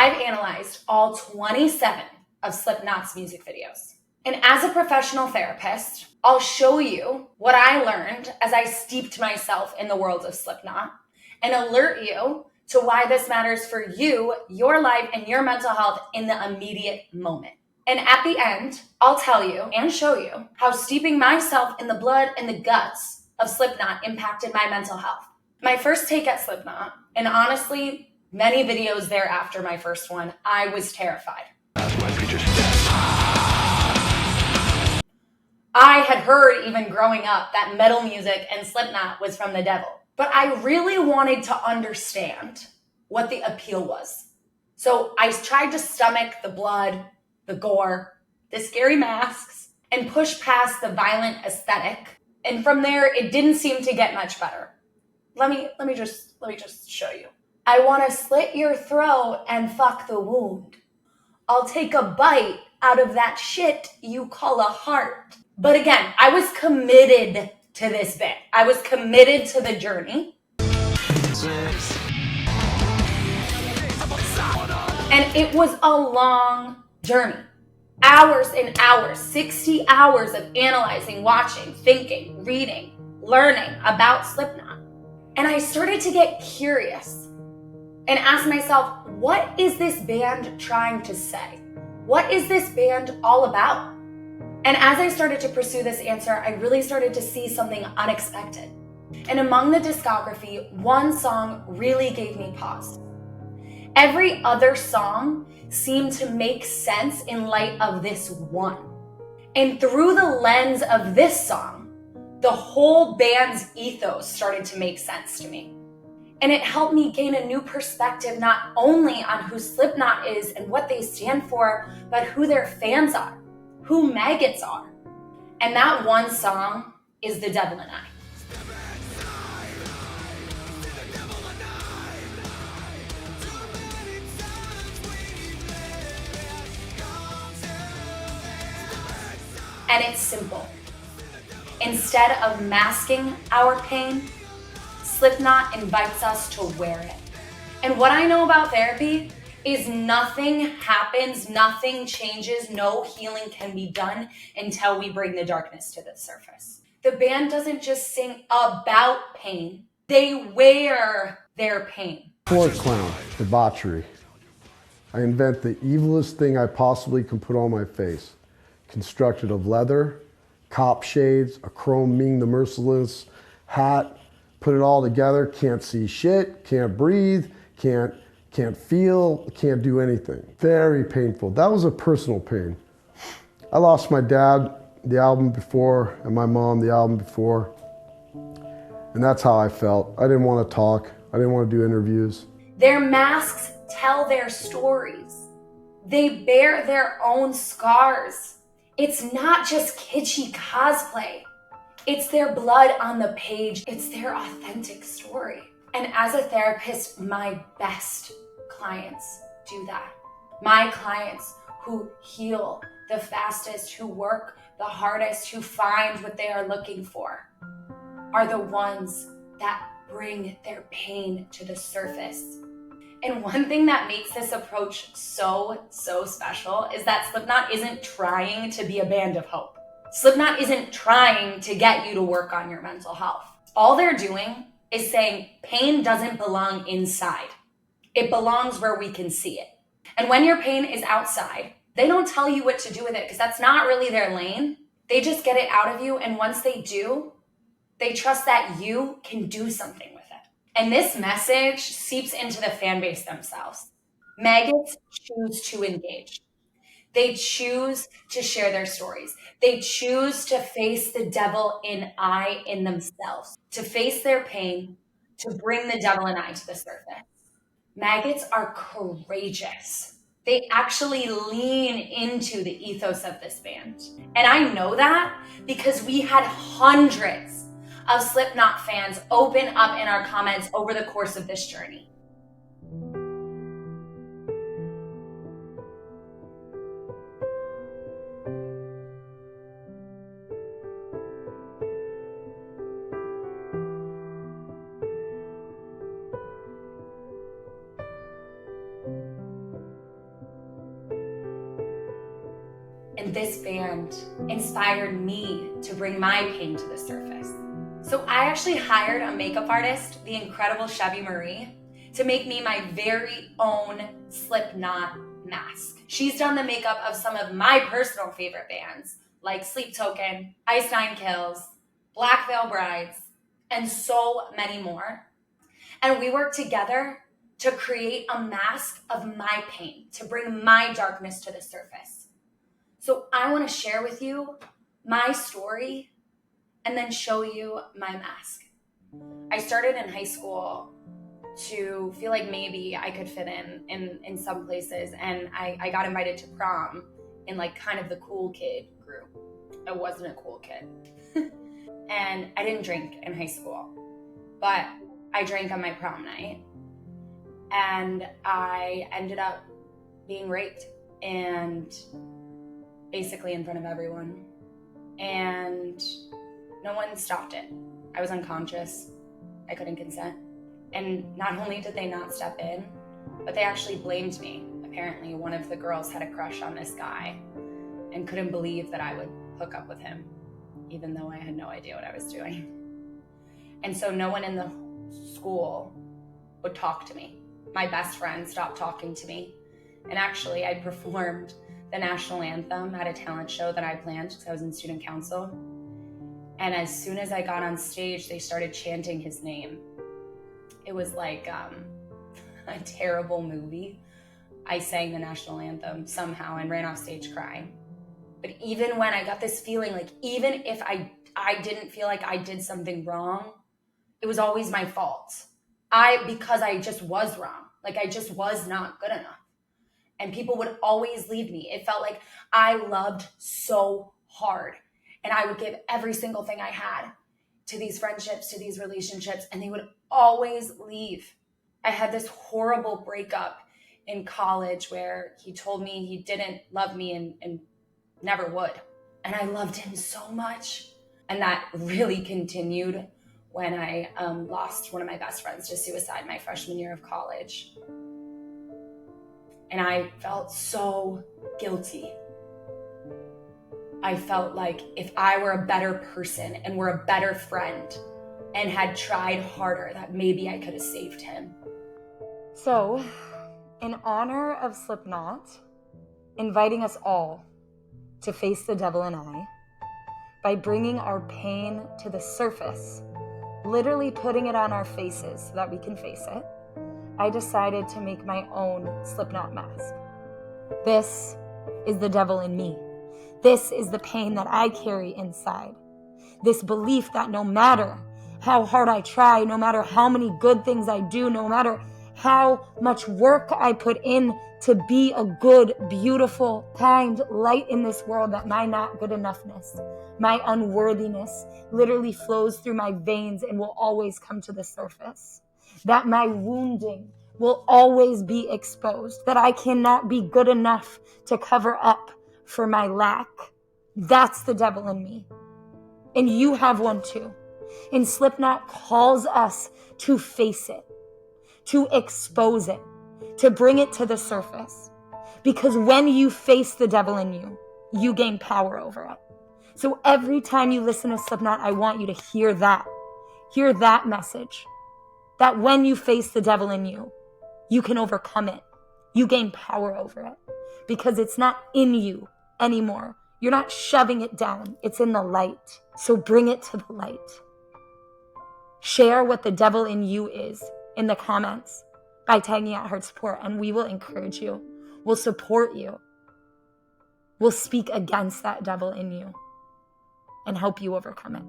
I've analyzed all 27 of Slipknot's music videos. And as a professional therapist, I'll show you what I learned as I steeped myself in the world of Slipknot and alert you to why this matters for you, your life, and your mental health in the immediate moment. And at the end, I'll tell you and show you how steeping myself in the blood and the guts of Slipknot impacted my mental health. My first take at Slipknot, and honestly, many videos thereafter my first one, I was terrified. I had heard even growing up that metal music and Slipknot was from the devil. But I really wanted to understand what the appeal was. So I tried to stomach the blood, the gore, the scary masks, and push past the violent aesthetic. And from there, it didn't seem to get much better. Let me just show you. I want to slit your throat and fuck the wound. I'll take a bite out of that shit you call a heart. But again, I was committed to this bit. I was committed to the journey. And it was a long journey. Hours and hours, 60 hours of analyzing, watching, thinking, reading, learning about Slipknot. And I started to get curious and ask myself, what is this band trying to say? What is this band all about? And as I started to pursue this answer, I really started to see something unexpected. And among the discography, one song really gave me pause. Every other song seemed to make sense in light of this one. And through the lens of this song, the whole band's ethos started to make sense to me. And it helped me gain a new perspective, not only on who Slipknot is and what they stand for, but who their fans are, who maggots are. And that one song is The Devil and I. And it's simple. Instead of masking our pain, Slipknot invites us to wear it. And what I know about therapy is nothing happens, nothing changes, no healing can be done until we bring the darkness to the surface. The band doesn't just sing about pain, they wear their pain. Floor clown, debauchery. I invent the evilest thing I possibly can put on my face. Constructed of leather, cop shades, a chrome Ming the Merciless hat, put it all together, can't see shit, can't breathe, can't feel, can't do anything. Very painful. That was a personal pain. I lost my dad the album before and my mom the album before. And that's how I felt. I didn't want to talk. I didn't want to do interviews. Their masks tell their stories. They bear their own scars. It's not just kitschy cosplay. It's their blood on the page. It's their authentic story. And as a therapist, my best clients do that. My clients who heal the fastest, who work the hardest, who find what they are looking for, are the ones that bring their pain to the surface. And one thing that makes this approach so special is that Slipknot isn't trying to be a band of hope. Slipknot isn't trying to get you to work on your mental health. All they're doing is saying pain doesn't belong inside. It belongs where we can see it. And when your pain is outside, they don't tell you what to do with it because that's not really their lane. They just get it out of you. And once they do, they trust that you can do something with it. And this message seeps into the fan base themselves. Maggots choose to engage. They choose to share their stories. They choose to face the devil in themselves, to face their pain, to bring the devil in to the surface. Maggots are courageous. They actually lean into the ethos of this band. And I know that because we had hundreds of Slipknot fans open up in our comments over the course of this journey. And this band inspired me to bring my pain to the surface. So I actually hired a makeup artist, the incredible Chevy Marie, to make me my very own Slipknot mask. She's done the makeup of some of my personal favorite bands, like Sleep Token, Ice Nine Kills, Black Veil Brides, and so many more. And we worked together to create a mask of my pain, to bring my darkness to the surface. So I want to share with you my story and then show you my mask. I started in high school to feel like maybe I could fit in some places, and I got invited to prom in like kind of the cool kid group. I wasn't a cool kid. And I didn't drink in high school, but I drank on my prom night, and I ended up being raped, and basically in front of everyone, and no one stopped it. I was unconscious. I couldn't consent. And not only did they not step in, but they actually blamed me. Apparently, one of the girls had a crush on this guy and couldn't believe that I would hook up with him, even though I had no idea what I was doing. And so no one in the school would talk to me. My best friend stopped talking to me. And actually, I performed the national anthem at a talent show that I planned because I was in student council. And as soon as I got on stage, they started chanting his name. It was like a terrible movie. I sang the national anthem somehow and ran off stage crying. But even when I got this feeling, like even if I didn't feel like I did something wrong, it was always my fault. Because I just was wrong. Like I just was not good enough. And people would always leave me. It felt like I loved so hard. And I would give every single thing I had to these friendships, to these relationships, and they would always leave. I had this horrible breakup in college where he told me he didn't love me and never would. And I loved him so much. And that really continued when I lost one of my best friends to suicide my freshman year of college. And I felt so guilty. I felt like if I were a better person and were a better friend and had tried harder, that maybe I could have saved him. So, in honor of Slipknot, inviting us all to face the devil and I, by bringing our pain to the surface, literally putting it on our faces so that we can face it, I decided to make my own Slipknot mask. This is the devil in me. This is the pain that I carry inside. This belief that no matter how hard I try, no matter how many good things I do, no matter how much work I put in to be a good, beautiful, kind light in this world, that my not good enoughness, my unworthiness literally flows through my veins and will always come to the surface. That my wounding will always be exposed, that I cannot be good enough to cover up for my lack. That's the devil in me. And you have one too. And Slipknot calls us to face it, to expose it, to bring it to the surface. Because when you face the devil in you, you gain power over it. So every time you listen to Slipknot, I want you to hear that message. That when you face the devil in you, you can overcome it. You gain power over it. Because it's not in you anymore. You're not shoving it down. It's in the light. So bring it to the light. Share what the devil in you is in the comments by tagging out HeartSupport, and we will encourage you. We'll support you. We'll speak against that devil in you and help you overcome it.